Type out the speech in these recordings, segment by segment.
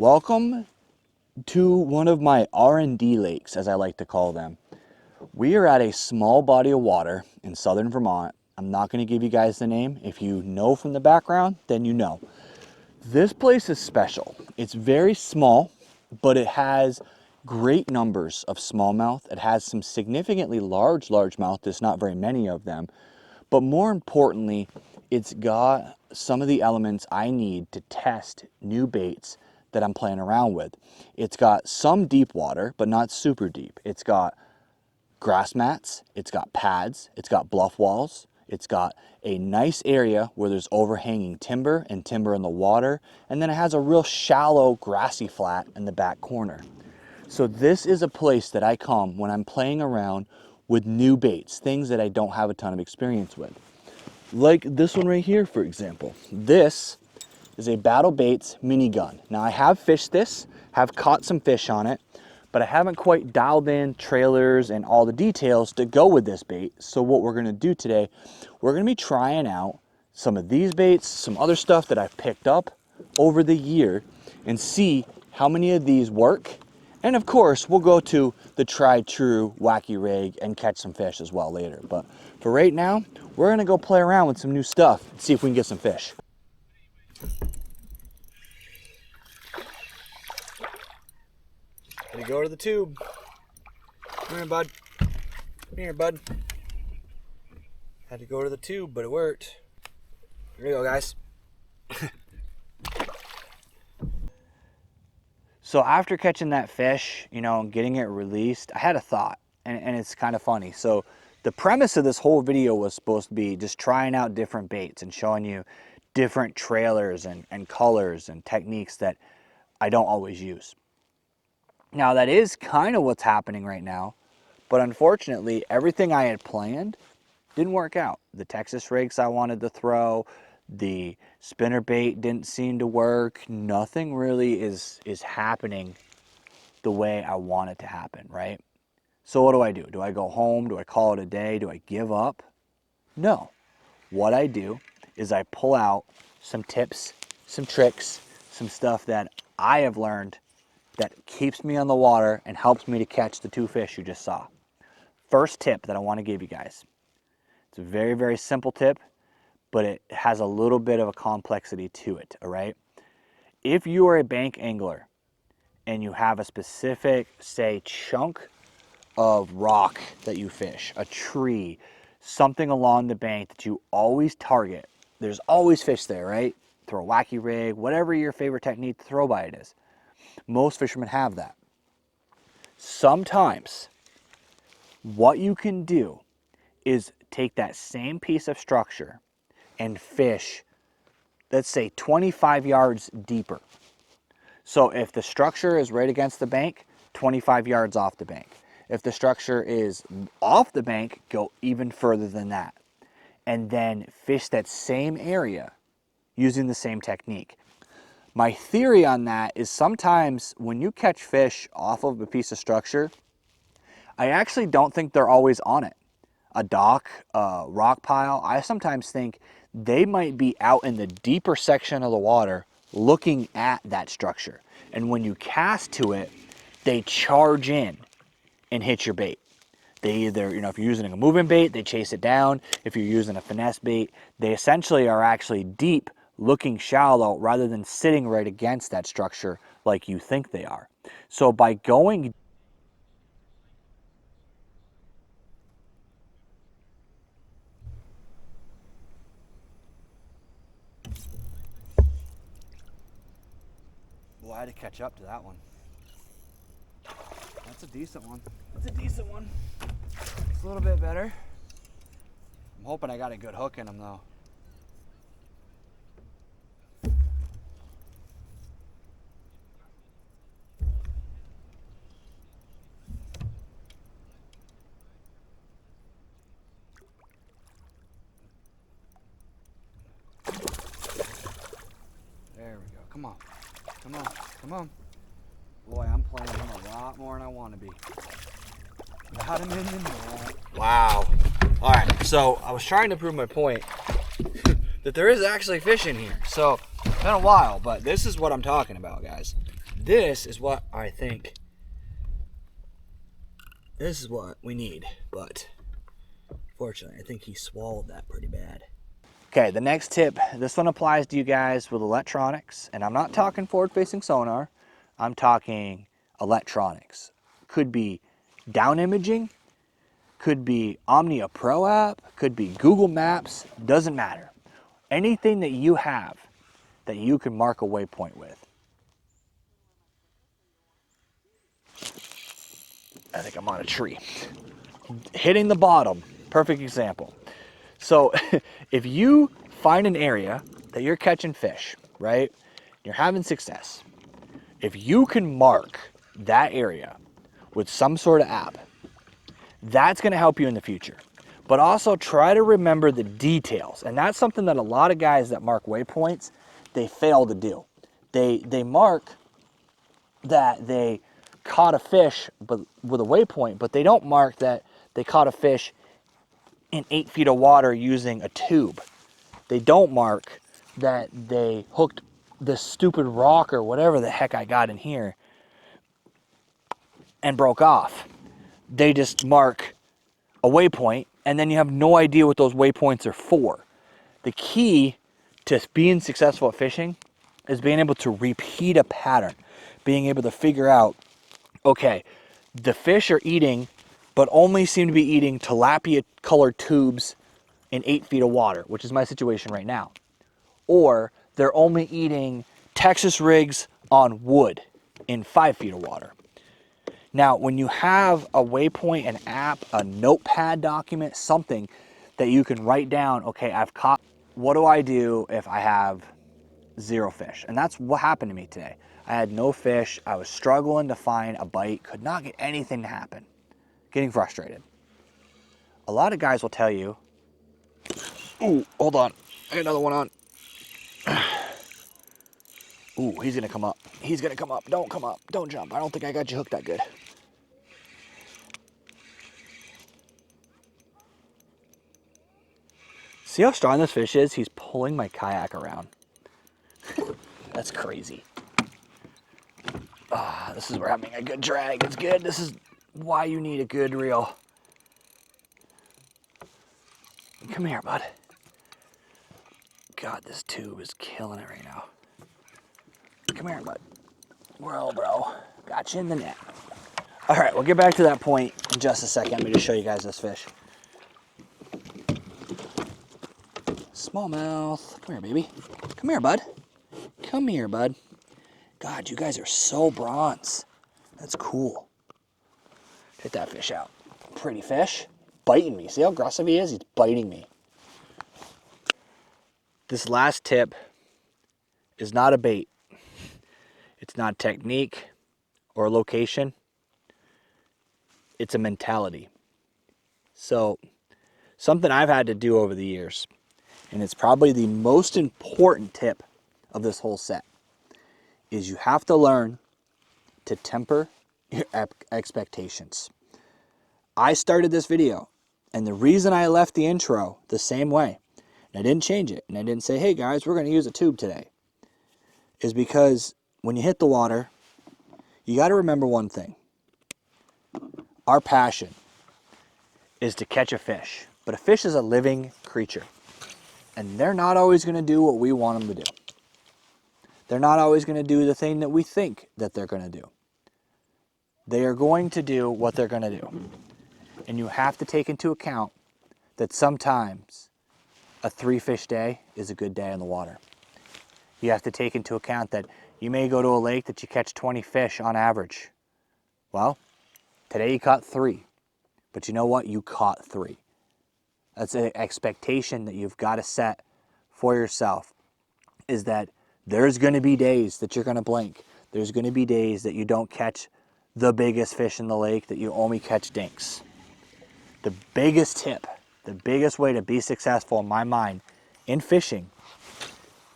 Welcome to one of my R&D lakes, as I like to call them. We are at a small body of water in southern Vermont. I'm not going to give you guys the name. If you know from the background, then you know. This place is special. It's very small, but it has great numbers of smallmouth. It has some significantly largemouth. There's not very many of them. But more importantly, it's got some of the elements I need to test new baits that I'm playing around with. It's got some deep water, but not super deep. It's got grass mats, it's got pads, it's got bluff walls, it's got a nice area where there's overhanging timber and timber in the water, and then it has a real shallow grassy flat in the back corner. So this is a place that I come when I'm playing around with new baits, things that I don't have a ton of experience with. Like this one right here, for example. This is a Battle Baits mini gun. Now I have fished this, have caught some fish on it, but I haven't quite dialed in trailers and all the details to go with this bait. So what we're gonna do today, we're gonna be trying out some of these baits, some other stuff that I've picked up over the year and see how many of these work. And of course, we'll go to the tried true wacky rig and catch some fish as well later. But for right now, we're gonna go play around with some new stuff and see if we can get some fish. Had to go to the tube. Come here, bud. Come here, bud. Had to go to the tube, but it worked. Here you go, guys. So after catching that fish, and getting it released, I had a thought, and it's kind of funny. So the premise of this whole video was supposed to be just trying out different baits and showing you different trailers and colors and techniques that I don't always use. Now that is kind of what's happening right now, but unfortunately everything I had planned didn't work out. The Texas rigs I wanted to throw, the spinner bait didn't seem to work. Nothing really is happening the way I want it to happen, right? So what do? Do I go home? Do I call it a day? Do I give up? No. What I do is I pull out some tips, some tricks, some stuff that I have learned that keeps me on the water and helps me to catch the two fish you just saw. First tip that I want to give you guys. It's a very, very simple tip, but it has a little bit of a complexity to it, all right? If you are a bank angler and you have a specific, say, chunk of rock that you fish, a tree, something along the bank that you always target, there's always fish there, right? Throw a wacky rig, whatever your favorite technique to throw by it is. Most fishermen have that. Sometimes what you can do is take that same piece of structure and fish, let's say 25 yards deeper. So if the structure is right against the bank, 25 yards off the bank. If the structure is off the bank, go even further than that. And then fish that same area using the same technique. My theory on that is sometimes when you catch fish off of a piece of structure, I actually don't think they're always on it. A dock, a rock pile, I sometimes think they might be out in the deeper section of the water looking at that structure. And when you cast to it, they charge in and hit your bait. They either, if you're using a moving bait, they chase it down. If you're using a finesse bait, they essentially are actually deep, looking shallow rather than sitting right against that structure like you think they are. So by going well, I had to catch up to that one. That's a decent one. It's a decent one. It's a little bit better. I'm hoping I got a good hook in him though. There we go. Come on. Come on. Come on. Boy, I'm playing him a lot more than I want to be. Got him in the net. Wow. All right, so I was trying to prove my point that there is actually fish in here. So, it's been a while, but this is what I'm talking about, guys. This is what I think. This is what we need, but fortunately, I think he swallowed that pretty bad. Okay, the next tip, this one applies to you guys with electronics, and I'm not talking forward-facing sonar, I'm talking electronics. Could be down imaging, could be Omnia Pro app, could be Google Maps, doesn't matter. Anything that you have that you can mark a waypoint with. I think I'm on a tree. Hitting the bottom, perfect example. So if you find an area that you're catching fish, right? You're having success. If you can mark that area with some sort of app, that's going to help you in the future. But also try to remember the details. And that's something that a lot of guys that mark waypoints, they fail to do. They mark that they caught a fish but with a waypoint, but they don't mark that they caught a fish in 8 feet of water using a tube. They don't mark that they hooked this stupid rock or whatever the heck I got in here and broke off. They just mark a waypoint, and then you have no idea what those waypoints are for. The key to being successful at fishing is being able to repeat a pattern, being able to figure out, okay, the fish are eating, but only seem to be eating tilapia colored tubes in 8 feet of water, which is my situation right now. Or they're only eating Texas rigs on wood in 5 feet of water. Now, when you have a waypoint, an app, a notepad document, something that you can write down, okay, I've caught, what do I do if I have 0 fish? And that's what happened to me today. I had no fish. I was struggling to find a bite, could not get anything to happen. Getting frustrated. A lot of guys will tell you, ooh, hold on, I got another one on. Ooh, he's gonna come up. He's gonna come up. Don't come up. Don't jump. I don't think I got you hooked that good. See how strong this fish is? He's pulling my kayak around. That's crazy. Ah, this is where having a good drag is good. This is why you need a good reel. Come here, bud. God, this tube is killing it right now. Come here, bud. Bro. Got you in the net. All right, we'll get back to that point in just a second. Let me just show you guys this fish. Smallmouth. Come here, baby. Come here, bud. Come here, bud. God, you guys are so bronze. That's cool. Hit that fish out. Pretty fish. Biting me. See how aggressive he is? He's biting me. This last tip is not a bait. It's not technique or location. It's a mentality. So, something I've had to do over the years, and it's probably the most important tip of this whole set, is you have to learn to temper your expectations. I started this video, and the reason I left the intro the same way, and I didn't change it, and I didn't say, hey guys, we're going to use a tube today, is because when you hit the water, you got to remember one thing. Our passion is to catch a fish, but a fish is a living creature, and they're not always going to do what we want them to do. They're not always going to do the thing that we think that they're going to do. They are going to do what they're going to do. And you have to take into account that sometimes a 3-fish day is a good day in the water. You have to take into account that you may go to a lake that you catch 20 fish on average. Well, today you caught 3. But you know what? You caught 3. That's an expectation that you've got to set for yourself, is that there's going to be days that you're going to blink. There's going to be days that you don't catch the biggest fish in the lake, that you only catch dinks. The biggest tip, the biggest way to be successful in my mind in fishing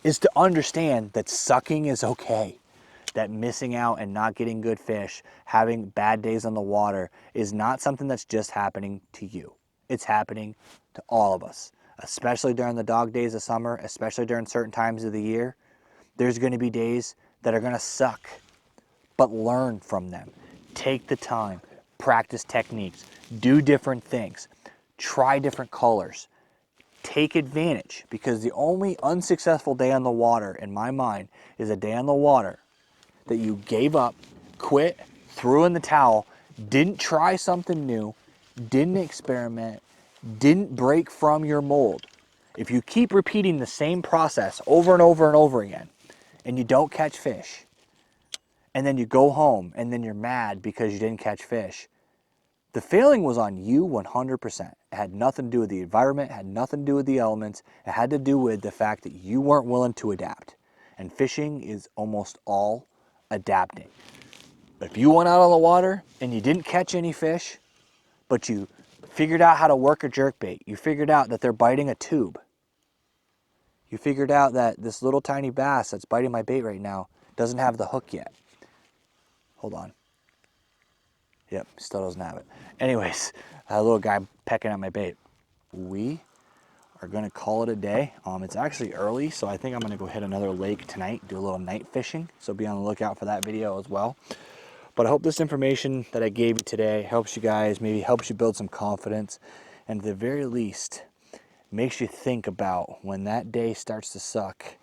is to understand that sucking is okay. That missing out and not getting good fish, having bad days on the water is not something that's just happening to you. It's happening to all of us, especially during the dog days of summer, especially during certain times of the year. There's going to be days that are going to suck. but learn from them. Take the time, practice techniques, do different things, try different colors, take advantage, because the only unsuccessful day on the water in my mind is a day on the water that you gave up, quit, threw in the towel, didn't try something new, didn't experiment, didn't break from your mold. If you keep repeating the same process over and over and over again, and you don't catch fish, and then you go home and then you're mad because you didn't catch fish, the failing was on you 100%. It had nothing to do with the environment, it had nothing to do with the elements, it had to do with the fact that you weren't willing to adapt. And fishing is almost all adapting. If you went out on the water and you didn't catch any fish, but you figured out how to work a jerkbait, you figured out that they're biting a tube, you figured out that this little tiny bass that's biting my bait right now doesn't have the hook yet. Hold on. Yep, still doesn't have it. Anyways, a little guy pecking at my bait. We are gonna call it a day. It's actually early, so I think I'm gonna go hit another lake tonight, do a little night fishing. So be on the lookout for that video as well. But I hope this information that I gave you today helps you guys, maybe helps you build some confidence, and at the very least, makes you think about when that day starts to suck,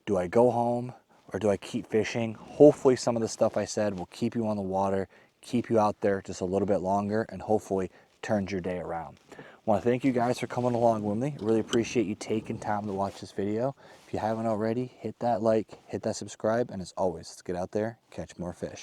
do I go home or do I keep fishing? Hopefully some of the stuff I said will keep you on the water, keep you out there just a little bit longer, and hopefully turns your day around. I want to thank you guys for coming along with me. I really appreciate you taking time to watch this video. If you haven't already, hit that like, hit that subscribe, and as always, let's get out there, catch more fish.